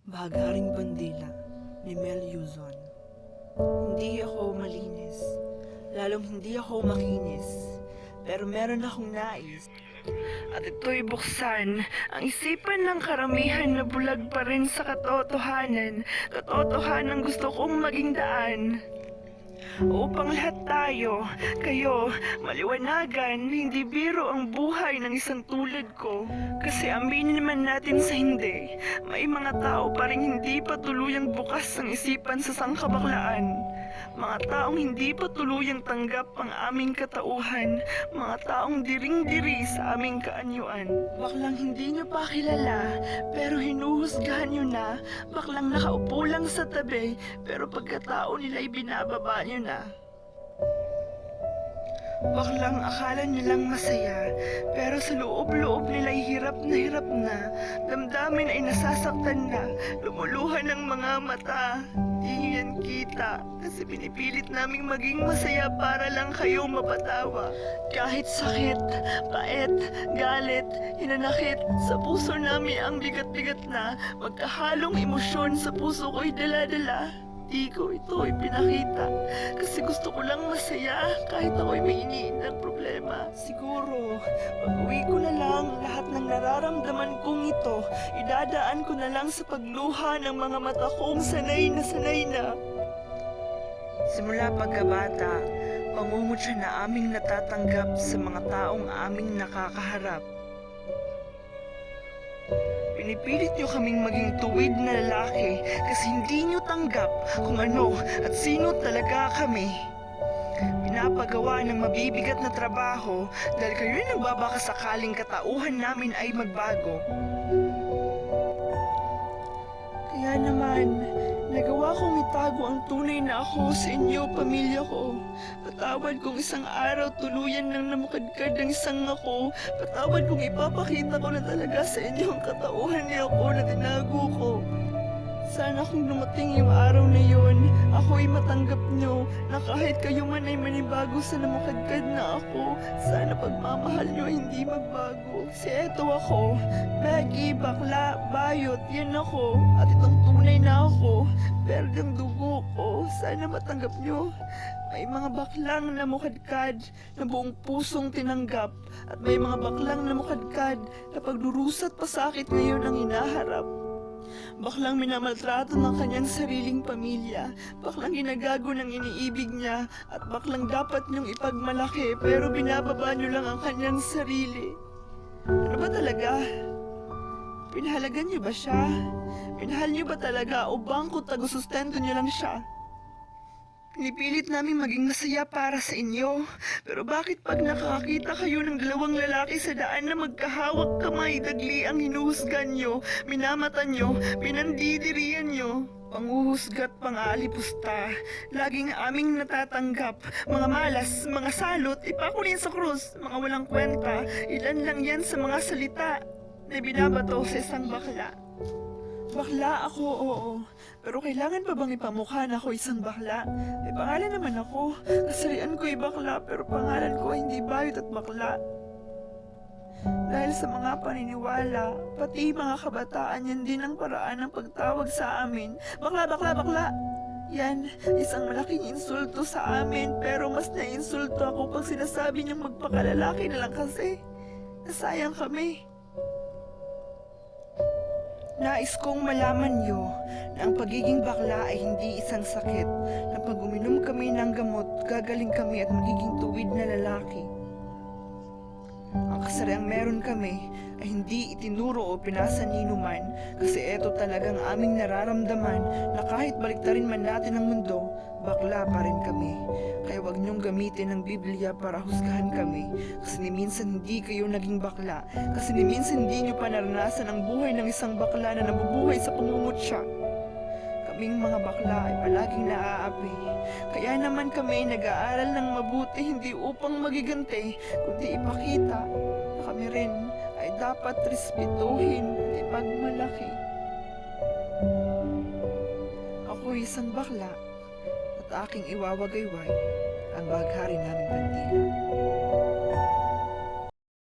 Bahagharing Bandila ni Mel Yuzon. Hindi ako malinis, lalong hindi ako makinis, pero meron akong nais. At ito'y buksan ang isipan ng karamihan na bulag pa rin sa katotohanan gusto kong maging daan. Upang lahat tayo, kayo, maliwanagan, hindi biro ang buhay ng isang tulad ko. Kasi aminin naman natin sa hindi, may mga tao pa rin hindi pa tuluyang bukas ang isipan sa sangkabaklaan. Mga taong hindi pa tuluyang tanggap ang aming katauhan, mga taong diring-diri sa aming kaanyuan. Baklang hindi nyo pa kilala, pero hinuhusgahan nyo na. Baklang nakaupo lang sa tabi, pero pagkatao nila'y binababa nyo na. Baklang akala nilang masaya, pero sa loob-loob nila'y hirap na. Damdamin ay nasasaktan na, lumuluhan ng mga mata. Di yan kita, kasi pinipilit naming maging masaya para lang kayo mapatawa. Kahit sakit, pait, galit, hinanakit, sa puso namin ang bigat-bigat na, magkahalong emosyon sa puso ko'y dala-dala. Di ko ito ipinakita kasi gusto ko lang masaya kahit ako'y may iniindang problema. Siguro, pag-uwi ko na lang lahat ng nararamdaman kong ito, idadaan ko na lang sa pagluha ng mga mata kong sanay na. Simula pagkabata, pangungutya na aming natatanggap sa mga taong aming nakakaharap. Pinipilit nyo kaming maging tuwid na lalaki kasi hindi nyo tanggap kung ano at sino talaga kami. Pinapagawa ng mabibigat na trabaho dahil kayo'y nagbabakasakaling katauhan namin ay magbago. Kaya naman, nagawa kong itago ang tunay na ako sa inyo, pamilya ko. Patawad kong isang araw tuluyan nang namakadkad ang isang ako. Patawad kong ipapakita ko na talaga sa inyo ang katauhan ni ako na tinago ko. Sana kung dumating yung araw na yon, ako'y matanggap nyo na kahit kayo man ay manibago sa namakadkad na ako, sana pagmamahal nyo ay hindi magbago. Si eto ako, Maggie, bakla, bayot, yan ako, at itong tunay na ako, bergang dugo ko, sana matanggap nyo. May mga baklang namukadkad na buong pusong tinanggap, at may mga baklang namukadkad na pagdurusat pa sakit ngayon ang hinaharap. Baklang minamaltrato ng kanyang sariling pamilya, baklang ginagago ng iniibig niya, at baklang dapat niyong ipagmalaki pero binababa niyo lang ang kanyang sarili. Ano ba talaga? Pinahalagan niyo ba siya? Pinahal niyo ba talaga o bangko tago-sustento niyo lang siya? Pinipilit namin maging masaya para sa inyo. Pero bakit pag nakakita kayo ng dalawang lalaki sa daan na magkahawak kamay, dagli ang hinuhusgan nyo, minamatan nyo, pinandidirian nyo? Panguhusgat, pang-aalipusta, laging aming natatanggap. Mga malas, mga salot, ipakunin sa krus, mga walang kwenta, ilan lang yan sa mga salita na binabato sa isang bakla. Bakla ako, oo. Pero kailangan pa bang ipamukha na ako isang bakla? May pangalan naman ako. Kasarian ko ay bakla, pero pangalan ko ay hindi bayot at bakla. Dahil sa mga paniniwala, pati mga kabataan, yan din ang paraan ng pagtawag sa amin. Bakla, bakla, bakla! Yan, isang malaking insulto sa amin, pero mas naiinsulto ako pag sinasabi niyang magpakalalaki na lang kasi. Nasayang kami. Nais kong malaman niyo na ang pagiging bakla ay hindi isang sakit, na pag uminom kami ng gamot, gagaling kami at magiging tuwid na lalaki. Ang kasariang meron kami ay hindi itinuro o pinasa nino man, kasi eto talagang aming nararamdaman na kahit baliktarin man natin ang mundo, bakla pa rin kami. Kaya wag niyong gamitin ang Biblia para husgahan kami, kasi ni minsan hindi kayo naging bakla, kasi ni minsan hindi niyo pa naranasan ang buhay ng isang bakla na nabubuhay sa pangungutya. Kaming mga bakla ay palaging naaapi. Kaya naman kami nag-aaral ng mabuti, hindi upang magigante, kundi ipakita na kami rin ay dapat respetuhin at ipagmalaki. Ako'y isang bakla at aking iwawagayway ang baghari naming Bandila.